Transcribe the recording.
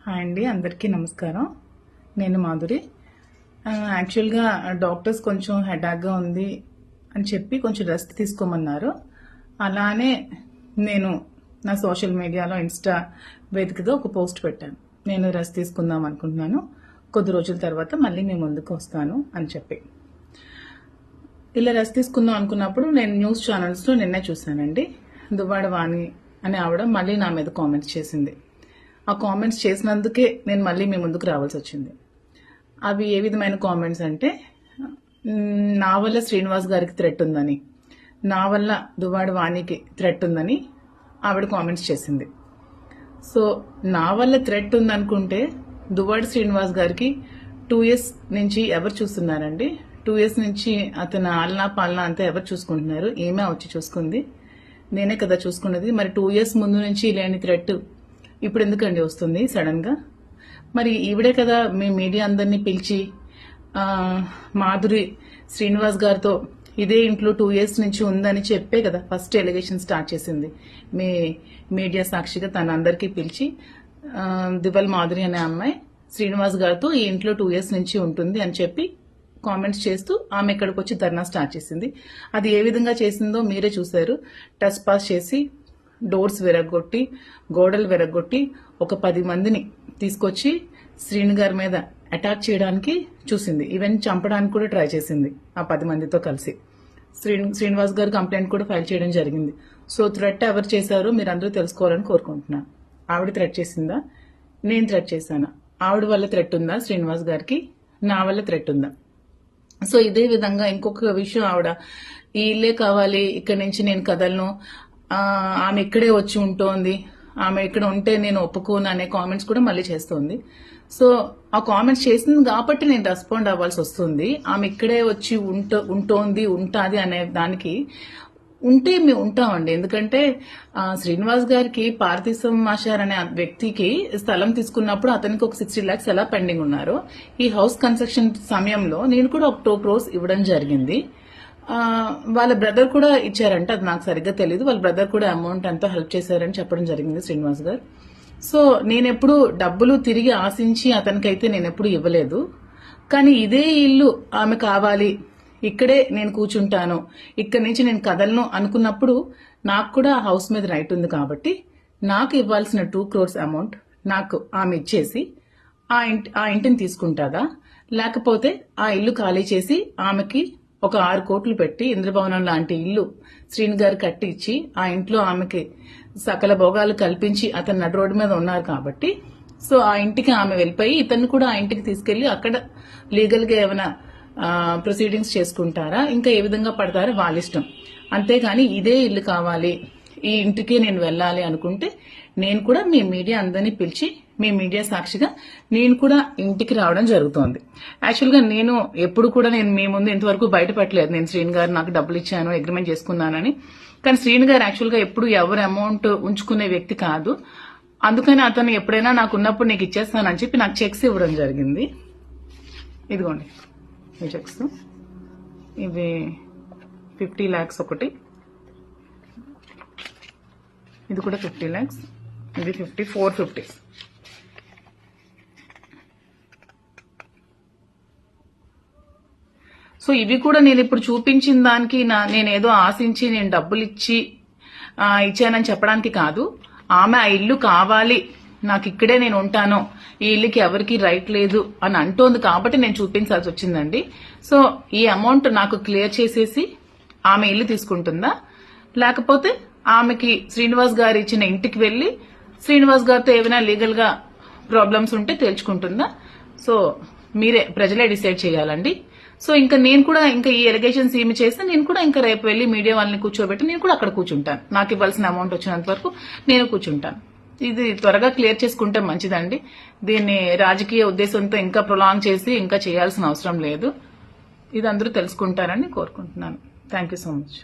Hi అండి, అందరికీ నమస్కారం. నేను మాధురి. యాక్చువల్గా డాక్టర్స్ కొంచెం హెడాక్గా ఉంది అని చెప్పి కొంచెం రెస్ట్ తీసుకోమన్నారు. అలానే నేను నా సోషల్ మీడియాలో ఇన్స్టా వేదికగా ఒక పోస్ట్ పెట్టాను. నేను రెస్ట్ తీసుకుందాం అనుకుంటున్నాను, కొద్ది రోజుల తర్వాత మళ్ళీ మీ ముందుకు వస్తాను అని చెప్పి. ఇలా రెస్ట్ తీసుకుందాం అనుకున్నప్పుడు నేను న్యూస్ ఛానల్స్లో నిన్నే చూశానండి. దువ్వాడ వాణి అనే ఆవిడ మళ్ళీ నా మీద కామెంట్స్ చేసింది. ఆ కామెంట్స్ చేసినందుకే నేను మళ్ళీ మీ ముందుకు రావాల్సి వచ్చింది. అవి ఏ విధమైన కామెంట్స్ అంటే, నా వల్ల శ్రీనివాస్ గారికి థ్రెట్ ఉందని, నా వల్ల దువ్వాడ వాణికి థ్రెట్ ఉందని ఆవిడ కామెంట్స్ చేసింది. సో నా వల్ల థ్రెట్ ఉందనుకుంటే దువ్వాడ శ్రీనివాస్ గారికి 2 years నుంచి ఎవరు చూస్తున్నారండి? 2 years నుంచి అతను ఆలనా పాలనా అంతా ఎవరు చూసుకుంటున్నారు? ఏమే వచ్చి చూసుకుంది? నేనే కదా చూసుకున్నది. మరి 2 years ముందు నుంచి లేని థ్రెట్ ఇప్పుడు ఎందుకండి వస్తుంది సడన్ గా? మరి ఈవిడే కదా మీ మీడియా అందరినీ పిలిచి మాధురి శ్రీనివాస్ గారితో ఇదే ఇంట్లో 2 years నుంచి ఉందని చెప్పే కదా ఫస్ట్ ఎలిగేషన్ స్టార్ట్ చేసింది. మీ మీడియా సాక్షిగా తన అందరికీ పిలిచి దివల్ మాధురి అనే అమ్మాయి శ్రీనివాస్ గారితో ఈ ఇంట్లో 2 years నుంచి ఉంటుంది అని చెప్పి కామెంట్స్ చేస్తూ ఆమె ఇక్కడికి వచ్చి ధర్నా స్టార్ట్ చేసింది. అది ఏ విధంగా చేసిందో మీరే చూశారు. టచ్ పాస్ చేసి డోర్స్ విరగొట్టి గోడలు విరగొట్టి ఒక 10 మందిని తీసుకొచ్చి శ్రీను గారి మీద అటాక్ చేయడానికి చూసింది. ఈవెన్ చంపడానికి కూడా ట్రై చేసింది ఆ 10 మందితో కలిసి. శ్రీనివాస్ గారు కంప్లైంట్ కూడా ఫైల్ చేయడం జరిగింది. సో థ్రెట్ ఎవరు చేశారో మీరు అందరూ తెలుసుకోవాలని కోరుకుంటున్నాను. ఆవిడ థ్రెట్ చేసిందా? నేను థ్రెట్ చేశానా? ఆవిడ వల్ల థ్రెట్ ఉందా శ్రీనివాస్ గారికి? నా వల్ల థ్రెట్ ఉందా? సో ఇదే విధంగా ఇంకొక విషయం, ఆవిడ ఈ ఇల్లే కావాలి, ఇక్కడి నుంచి నేను కదలను, ఆమె ఇక్కడే వచ్చి ఉంటోంది, ఆమె ఇక్కడ ఉంటే నేను ఒప్పుకోను అనే కామెంట్స్ కూడా మళ్ళీ చేస్తోంది. సో ఆ కామెంట్స్ చేసింది కాబట్టి నేను రెస్పాండ్ అవ్వాల్సి వస్తుంది. ఆమె ఇక్కడే వచ్చి ఉంటోంది ఉంటాది అనే దానికి ఉంటే మేము ఉంటామండి. ఎందుకంటే శ్రీనివాస్ గారికి పార్థిసం మాషార్ అనే వ్యక్తికి స్థలం తీసుకున్నప్పుడు అతనికి ఒక 60 lakhs ఎలా పెండింగ్ ఉన్నారో, ఈ హౌస్ కన్స్ట్రక్షన్ సమయంలో నేను కూడా ఒక 2 crores ఇవ్వడం జరిగింది. వాళ్ళ బ్రదర్ కూడా ఇచ్చారంట, అది నాకు సరిగ్గా తెలియదు. వాళ్ళ బ్రదర్ కూడా అమౌంట్ ఎంతో హెల్ప్ చేశారని చెప్పడం జరిగింది శ్రీనివాస్ గారు. సో నేనెప్పుడు డబ్బులు తిరిగి ఆశించి అతనికైతే నేనెప్పుడు ఇవ్వలేదు. కానీ ఇదే ఇల్లు ఆమె కావాలి, ఇక్కడే నేను కూర్చుంటాను, ఇక్కడి నుంచి నేను కదలను అనుకున్నప్పుడు నాకు కూడా హౌస్ మీద రైట్ ఉంది. కాబట్టి నాకు ఇవ్వాల్సిన 2 crores అమౌంట్ నాకు ఆమె ఇచ్చేసి ఆ ఇంటిని తీసుకుంటాదా, లేకపోతే ఆ ఇల్లు ఖాళీ చేసి ఆమెకి ఒక 6 కోట్లు పెట్టి ఇంద్రభవనం లాంటి ఇల్లు శ్రీను గారు కట్టి ఇచ్చి ఆ ఇంట్లో ఆమెకి సకల భోగాలు కల్పించి అతను నడు రోడ్డు మీద ఉన్నారు కాబట్టి, సో ఆ ఇంటికి ఆమె వెళ్ళిపోయి ఇతన్ని కూడా ఆ ఇంటికి తీసుకెళ్లి అక్కడ లీగల్ గా ఏమైనా ప్రొసీడింగ్స్ చేసుకుంటారా, ఇంకా ఏ విధంగా పడతారో వాళ్ళ ఇష్టం. అంతేగాని ఇదే ఇల్లు కావాలి, ఈ ఇంటికి నేను వెళ్ళాలి అనుకుంటే నేను కూడా మీ మీడియా అందరినీ పిలిచి మీ మీడియా సాక్షిగా నేను కూడా ఇంటికి రావడం జరుగుతోంది. యాక్చువల్గా నేను ఎప్పుడు కూడా నేను మీ ముందు ఇంతవరకు బయటపెట్టలేదు నేను శ్రీను గారు నాకు డబ్బులు ఇచ్చాను, అగ్రిమెంట్ చేసుకున్నానని. కానీ శ్రీను గారు యాక్చువల్గా ఎప్పుడు ఎవరు అమౌంట్ ఉంచుకునే వ్యక్తి కాదు. అందుకని అతను ఎప్పుడైనా నాకు ఉన్నప్పుడు నీకు ఇచ్చేస్తానని చెప్పి నాకు చెక్స్ ఇవ్వడం జరిగింది. ఇదిగోండి ఈ చెక్స్, ఇవి 50 lakhs ఒకటి, ఇది కూడా 50 lakhs, ఇది 450. సో ఇవి కూడా నేను ఇప్పుడు చూపించిన దానికి నేనేదో ఆశించి నేను డబ్బులు ఇచ్చానని చెప్పడానికి కాదు. ఆమె ఆ ఇల్లు కావాలి, నాకు ఇక్కడే నేను ఉంటాను, ఈ ఇల్లుకి ఎవరికి రైట్ లేదు అని అంటోంది కాబట్టి నేను చూపించాల్సి వచ్చిందండి. సో ఈ అమౌంట్ నాకు క్లియర్ చేసేసి ఆమె ఇల్లు తీసుకుంటుందా, లేకపోతే ఆమెకి శ్రీనివాస్ గారు ఇచ్చిన ఇంటికి వెళ్లి శ్రీనివాస్ గారితో ఏమైనా లీగల్ గా ప్రాబ్లమ్స్ ఉంటే తేల్చుకుంటుందా? సో మీరే ప్రజలే డిసైడ్ చేయాలండి. సో ఇంకా నేను కూడా ఇంకా ఈ ఎలిగేషన్స్ ఏమి చేస్తే నేను కూడా ఇంకా రేపు వెళ్లి మీడియా వాళ్ళని కూర్చోబెట్టి నేను కూడా అక్కడ కూర్చుంటాను. నాకు ఇవ్వాల్సిన అమౌంట్ వచ్చినంత వరకు నేను కూర్చుంటాను. ఇది త్వరగా క్లియర్ చేసుకుంటే మంచిదండి. దీన్ని రాజకీయ ఉద్దేశంతో ఇంకా ప్రొలాంగ్ చేసి ఇంకా చేయాల్సిన అవసరం లేదు. ఇది అందరూ తెలుసుకుంటారని కోరుకుంటున్నాను. Thank you so much.